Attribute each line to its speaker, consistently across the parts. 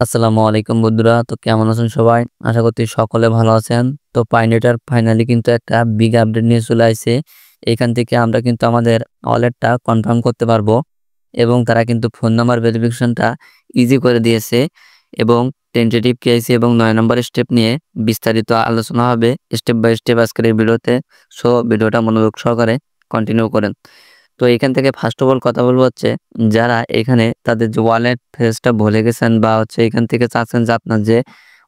Speaker 1: আসসালামু আলাইকুম বন্ধুরা। তো কেমন আছেন সবাই? আশা করছি সকলে ভালো আছেন। তো পাইনেটার ফাইনালি কিন্তু একটা বিগ আপডেট নিয়ে চলে আইছে। এখান থেকে আমরা কিন্তু আমাদের ওয়ালেটটা কনফার্ম করতে পারবো এবং তারা কিন্তু ফোন নাম্বার ভেরিফিকেশনটা ইজি করে দিয়েছে এবং টেন্টেটিভ কেওয়াইসি এবং ৯ নম্বর স্টেপ নিয়ে বিস্তারিত আলোচনা হবে স্টেপ বাই স্টেপ আজকের এই ভিডিওতে। সো ভিডিওটা মনোযোগ সহকারে কন্টিনিউ করেন। তো এখান থেকে ফার্স্ট অফ অল কথা বলবো হচ্ছে যারা এখানে তাদের যে ওয়ালেট ফেসটা ভুলে গেছেন বা হচ্ছে এখান থেকে চাচ্ছেন যে আপনার যে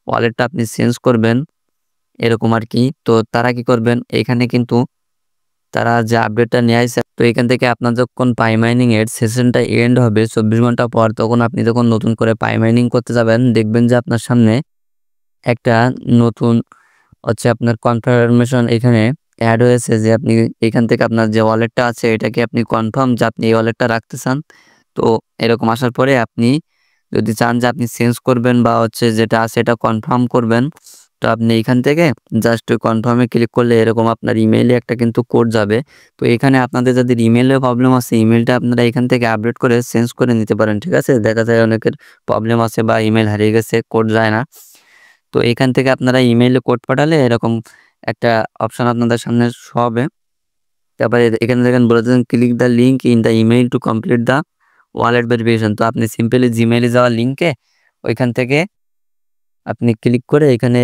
Speaker 1: ওয়ালেটটা আপনি চেঞ্জ করবেন এরকম আর কি। তো তারা কি করবেন এখানে কিন্তু তারা যে আপডেটটা নিয়ে আসছে তো এখান থেকে আপনার যখন পাই মাইনিং এর সেশনটা এন্ড হবে 24 ঘন্টা পর, তখন আপনি যখন নতুন করে পাই মাইনিং করতে যাবেন দেখবেন যে আপনার সামনে একটা নতুন হচ্ছে আপনার কনফার্মেশন এখানে অ্যাড হয়েছে যে আপনি এখান থেকে আপনার যে ওয়ালেটটা আছে এটাকে আপনি কনফার্ম যে আপনি এই ওয়ালেটটা রাখতে চান। তো এরকম আসার পরে আপনি যদি চান যে আপনি চেঞ্জ করবেন বা হচ্ছে যেটা আছে এটা কনফার্ম করবেন, তো আপনি এখান থেকে জাস্ট ওই কনফার্মে ক্লিক করলে এরকম আপনার ইমেইলে একটা কিন্তু কোড যাবে। তো এখানে আপনাদের যাদের ইমেইলে প্রবলেম আছে ইমেইলটা আপনারা এখান থেকে আপডেট করে চেঞ্জ করে নিতে পারেন। ঠিক আছে, দেখা যায় অনেকের প্রবলেম আছে বা ইমেইল হারিয়ে গেছে, কোড যায় না। তো এখান থেকে আপনারা ইমেইলে কোড পাঠালে এরকম একটা অপশন আপনাদের সামনে শো হবে। তারপরে এখানে দেখেন বলেছেন click the link in the email to complete the wallet verification. তো আপনি সিম্পলি জিমেইলে যাওয়া লিঙ্কে ওইখান থেকে আপনি ক্লিক করে এখানে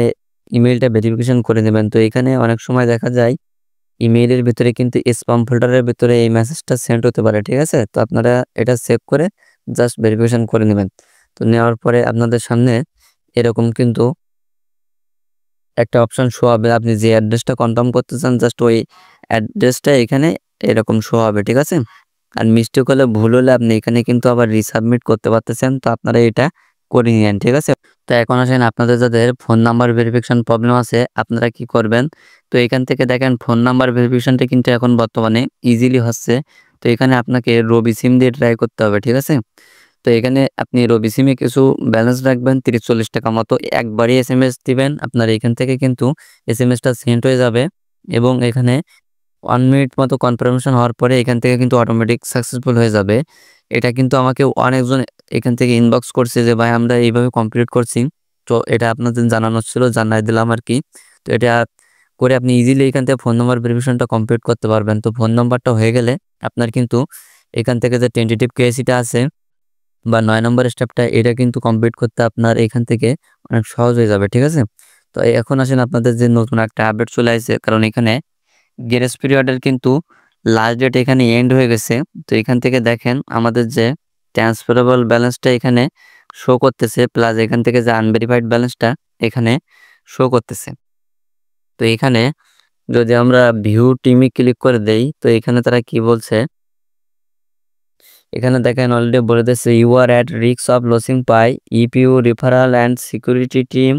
Speaker 1: ইমেইলটা ভেরিফিকেশন করে নেবেন। তো এখানে অনেক সময় দেখা যায় ইমেইলের ভিতরে কিন্তু স্প্যাম ফোল্ডারের ভিতরে এই মেসেজটা সেন্ড হতে পারে। ঠিক আছে, তো আপনারা এটা সেভ করে জাস্ট ভেরিফিকেশন করে নেবেন। তো নেওয়ার পরে আপনাদের সামনে এরকম কিন্তু একটা অপশন শো হবে। আপনি যে অ্যাড্রেসটা কনফার্ম করতে চান জাস্ট ওই অ্যাড্রেসটা এখানে এরকম শো হবে। ঠিক আছে, আর মিস্টেক হলে ভুল হলে আপনি এখানে কিন্তু আবার রিসাবমিট করতে পারতেছেন। তো আপনারা এটা করে নিন। ঠিক আছে, তো এখন আসেন আপনাদের যাদের ফোন নাম্বার ভেরিফিকেশন প্রবলেম আছে আপনারা কি করবেন। তো এখান থেকে দেখেন ফোন নাম্বার ভেরিফিকেশনটা কিন্তু এখন বর্তমানে ইজিলি হচ্ছে। তো এখানে আপনাকে রবি সিম দিয়ে ট্রাই করতে হবে। ঠিক আছে, তো এখানে আপনি রবি সিমে কিছু ব্যালেন্স রাখবেন 30-40 টাকা মতো, একবারই এসএমএস দিবেন আপনার এখান থেকে কিন্তু এসএমএসটা সেন্ড হয়ে যাবে এবং এখানে 1 মিনিট মতো কনফার্মেশন হওয়ার পরে এখান থেকে কিন্তু অটোমেটিক সাকসেসফুল হয়ে যাবে। এটা কিন্তু আমাকে অনেকজন এখান থেকে ইনবক্স করছে যে ভাই আমরা এইভাবে কমপ্লিট করছি। তো এটা আপনাদের জানানো ছিল, জানাই দিলাম আর কি। তো এটা করে আপনি ইজিলি এখান থেকে ফোন নাম্বার ভেরিফিকেশনটা কমপ্লিট করতে পারবেন। তো ফোন নাম্বারটা হয়ে গেলে আপনার কিন্তু এখান থেকে যে টেন্টেটিভ কেওয়াইসিটা আছে বা ৯ নম্বর স্টেপটা এটা কিন্তু কমপ্লিট করতে আপনার এখান থেকে অনেক সহজ হয়ে যাবে। ঠিক আছে, তো এখন আসেন আপনাদের যে নতুন একটা আপডেট চলে আসছে, কারণ এখানে গ্রেস পিরিয়ডের কিন্তু লাস্ট ডেট এখানে এন্ড হয়ে গেছে। তো এখান থেকে দেখেন আমাদের যে ট্রান্সফারেবল ব্যালেন্সটা এখানে শো করতেছে, প্লাস এখান থেকে যে আনভেরিফাইড ব্যালেন্সটা এখানে শো করতেছে। তো এখানে যদি আমরা ভিউ টিমে ক্লিক করে দেই তো এখানে তারা কি বলছে, এখানে দেখেন অলরেডি বলে দিচ্ছে you are at risk of losing pi if you referral and security team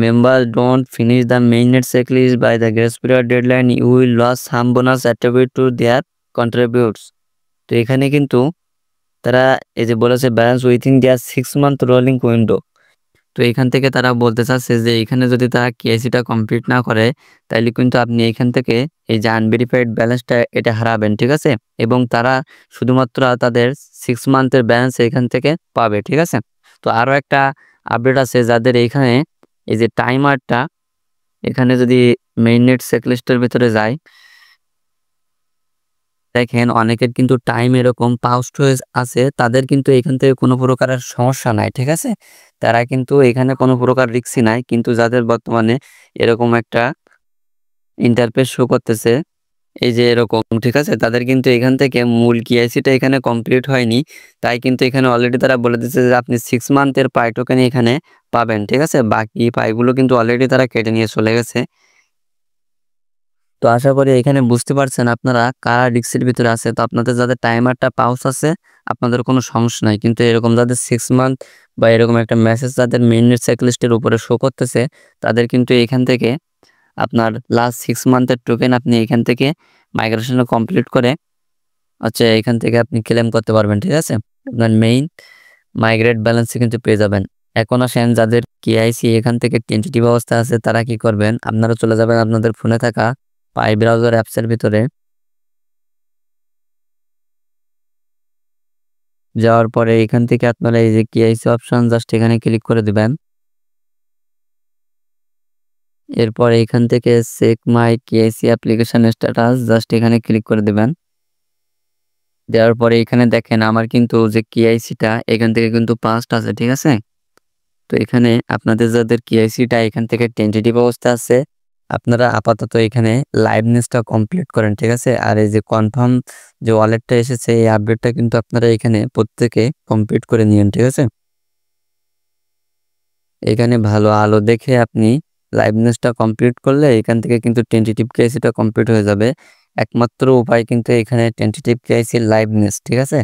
Speaker 1: members don't finish the mainnet checklist by the grace period deadline, you will lose some bonus attribute to their contributes. তো এখানে কিন্তু তারা এই যে বলেছে balance within দেয়ার 6 month rolling window. তো এখান থেকে তারা বলতে চাচ্ছে যে এখানে যদি তারা কেওয়াইসিটা কমপ্লিট না করে তাহলে কিন্তু আপনি এখান থেকে এই যে আনভেরিফাইড ব্যালেন্সটা এটা হারাবেন। ঠিক আছে, এবং তারা শুধুমাত্র তাদের 6 মান্থের ব্যালেন্স এখান থেকে পাবে। ঠিক আছে, তো আরও একটা আপডেট আছে যাদের এখানে এই যে টাইমারটা এখানে যদি মেইননেট চেকলিস্টের ভিতরে যায় দেখেন অনেকের কিন্তু টাইম এরকম পাউসড হয়ে আছে, তাদের কিন্তু এখান থেকে কোনো প্রকারের সমস্যা নাই। ঠিক আছে, তারা কিন্তু এখানে কোনো প্রকার রিস্কই নাই, কিন্তু যাদের বর্তমানে এরকম একটা ইন্টারফেস শো করতেছে এই যে এরকম, ঠিক আছে, তাদের কিন্তু এখান থেকে মূল কেওয়াইসিটা এখানে কমপ্লিট হয়নি। তাই কিন্তু এখানে অলরেডি তারা বলে দিচ্ছে যে আপনি 6 মান্থের পাই টোকেন এখানে পাবেন। ঠিক আছে, বাকি পাইগুলো কিন্তু অলরেডি তারা কেটে নিয়ে চলে গেছে। তো আশা করি এখানে বুঝতে পারছেন আপনারা কারা রিস্কের ভিতরে আছে। তো আপনাদের যাদের টাইমারটা পাউস আছে আপনাদের কোনো সমস্যা নাই, কিন্তু এরকম যাদের 6 মান্থ বা এরকম একটা মেসেজ যাদের মেইননেট চেকলিস্টের উপরে শো করতেছে তাদের কিন্তু এখান থেকে আপনার লাস্ট 6 মান্থের টোকেন আপনি এখান থেকে মাইগ্রেশন কমপ্লিট করে হচ্ছে এখান থেকে আপনি ক্লেম করতে পারবেন। ঠিক আছে, আপনার মেইন মাইগ্রেট ব্যালেন্সে কিন্তু পেয়ে যাবেন। এখন আসেন যাদের কেআইসি এখান থেকে টেন্টেটিভ অবস্থা আছে তারা কি করবেন, আপনারা চলে যাবেন আপনাদের ফোনে থাকা পাই ব্রাউজার অ্যাপসের ভিতরে। যাওয়ার পরে এখান থেকে আপনারা এই যে কেওয়াইসি অপশন জাস্ট এখানে ক্লিক করে দিবেন। এরপর এখান থেকে check my KYC application status just এখানে ক্লিক করে দিবেন। দেওয়ার পরে এখানে দেখেন আমার কিন্তু যে কেওয়াইসিটা এখান থেকে কিন্তু পাসড আছে, ঠিক আছে। তো এখানে আপনাদের যাদের কেওয়াইসিটা এখান থেকে টেন্টেটিভ অবস্থা আছে, আপনারা আপাতত এখানে লাইভনেসটা কমপ্লিট করেন, ঠিক আছে। আর এই যে কনফার্ম যে ওয়ালেটটা এসেছে এই আপডেটটা কিন্তু আপনারা এখানে প্রত্যেকে কমপ্লিট করে নিন, ঠিক আছে। এখানে ভালো আলো দেখে আপনি লাইভনেসটা কমপ্লিট করলে এখান থেকে কিন্তু টেন্টেটিভ কেওয়াইসিটা কমপ্লিট হয়ে যাবে। একমাত্র উপায় কিন্তু এখানে টেন্টেটিভ কেওয়াইসি লাইভনেস, ঠিক আছে।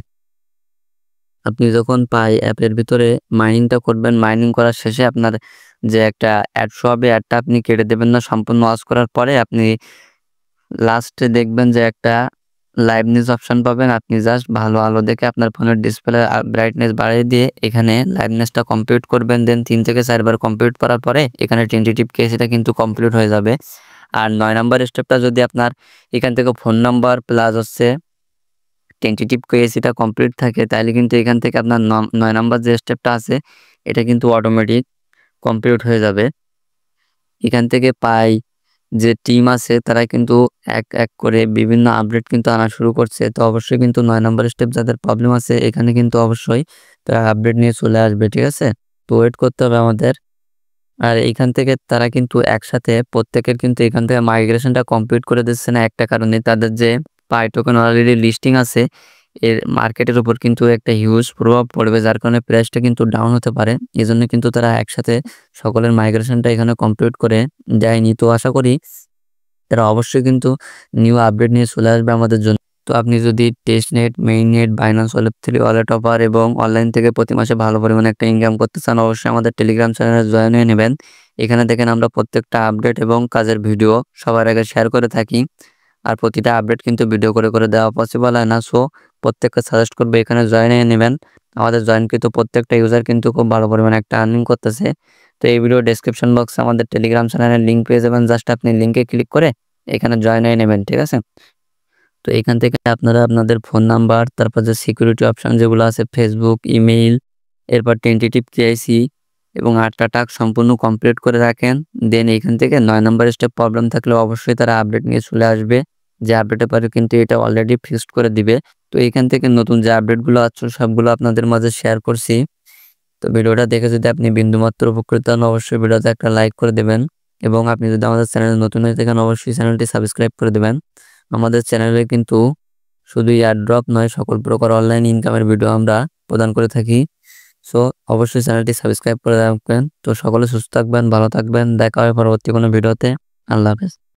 Speaker 1: আপনি যখন পাই অ্যাপের ভিতরে মাইনিংটা করবেন, মাইনিং করার শেষে আপনার যে একটা অ্যাড শো হবে, অ্যাডটা আপনি কেটে দেবেন না। সম্পূর্ণ ওয়াচ করার পরে আপনি লাস্টে দেখবেন যে একটা লাইভনেস অপশন পাবেন। আপনি জাস্ট ভালো আলো দেখে আপনার ফোনের ডিসপ্লে ব্রাইটনেস বাড়িয়ে দিয়ে এখানে লাইভনেসটা কমপ্লিট করবেন। দেন 3 থেকে 4 বার কমপ্লিট করার পরে এখানে টেন্টেটিভ কেওয়াইসিটা কিন্তু কমপ্লিট হয়ে যাবে। আর 9 নাম্বার স্টেপটা যদি আপনার এখান থেকে ফোন নাম্বার প্লাস হচ্ছে টেন্টেটিভ কেওয়াইসিটা কমপ্লিট থাকে তাহলে কিন্তু এখান থেকে আপনার 9 নাম্বার যে স্টেপটা আছে এটা কিন্তু অটোমেটিক কমপ্লিট হয়ে যাবে। এখান থেকে পাই যে টিম আছে তারা কিন্তু এক এক করে বিভিন্ন আপডেট কিন্তু আনা শুরু করছে। তো অবশ্যই কিন্তু 9 নাম্বার স্টেপ যাদের প্রবলেম আছে এখানে কিন্তু অবশ্যই তারা আপডেট নিয়ে চলে আসবে, ঠিক আছে। তো ওয়েট করতে হবে আমাদের। আর এইখান থেকে তারা কিন্তু একসাথে প্রত্যেকের কিন্তু এখান থেকে মাইগ্রেশনটা কমপ্লিট করে দিচ্ছে না একটা কারণে, তাদের যে পাই টোকেন অলরেডি লিস্টিং আছে এর মার্কেটের উপর কিন্তু একটা হিউজ প্রভাব পড়বে, যার কারণে প্রাইসটা কিন্তু ডাউন হতে পারে। এজন্য কিন্তু তারা একসাথে সকলের মাইগ্রেশনটা এখানে কমপ্লিট করে দেয়নি। তো আশা করি তারা অবশ্যই কিন্তু নিউ আপডেট নিয়ে চলে আসবে আমাদের জন্য। তো আপনি যদি টেস্টনেট, মেইননেট, বাইন্যান্স ওয়ালেট3 ওয়ালেট অফার এবং অনলাইন থেকে প্রতি মাসে ভালো পরিমাণে একটা ইনকাম করতে চান, অবশ্যই আমাদের টেলিগ্রাম চ্যানেলে জয়েন হয়ে নেবেন। এখানে দেখেন আমরা প্রত্যেকটা আপডেট এবং কাজের ভিডিও সবার আগে শেয়ার করে থাকি। আর প্রতিটা আপডেট কিন্তু ভিডিও করে করে দেওয়া পসিবল হয় না। সো প্রত্যেককে সাজেস্ট করবে এখানে জয়েন হয়ে নেবেন। আমাদের জয়েনকৃত প্রত্যেকটা ইউজার কিন্তু খুব ভালো পরিমাণে একটা আর্নিং করতেছে। তো এই ভিডিও ডেসক্রিপশন বক্সে আমাদের টেলিগ্রাম চ্যানেলের লিঙ্ক পেয়ে যাবেন। জাস্ট আপনি লিঙ্কে ক্লিক করে এখানে জয়েন হয়ে নেবেন, ঠিক আছে। তো এখান থেকে আপনারা আপনাদের ফোন নাম্বার, তারপর যে সিকিউরিটি অপশন যেগুলো আছে ফেসবুক, ইমেইল, এরপর টেন্টেটিভ কেওয়াইসি এবং 8টা টাস্ক সম্পূর্ণ কমপ্লিট করে রাখেন। দেন এখান থেকে 9 নাম্বার স্টেপ প্রবলেম থাকলে অবশ্যই তারা আপডেট নিয়ে চলে আসবে। যে আপডেটের পরে কিন্তু এটা অলরেডি ফিক্সড করে দিবে। তো এখান থেকে নতুন যে আপডেটগুলো আছে সবগুলো আপনাদের মাঝে শেয়ার করছি। তো ভিডিওটা দেখে যদি আপনি বিন্দুমাত্র উপকৃত হন অবশ্যই ভিডিওতে একটা লাইক করে দেবেন এবং আপনি যদি আমাদের চ্যানেলে নতুন হয়ে থাকেন অবশ্যই চ্যানেলটি সাবস্ক্রাইব করে দেবেন। আমাদের চ্যানেলে কিন্তু শুধু এয়ারড্রপ নয়, সকল প্রকার অনলাইন ইনকামের ভিডিও আমরা প্রদান করে থাকি। সো অবশ্যই চ্যানেলটি সাবস্ক্রাইব করে রাখবেন। তো সকলে সুস্থ থাকবেন, ভালো থাকবেন। দেখা হবে পরবর্তী কোনো ভিডিওতে। আল্লাহ হাফেজ।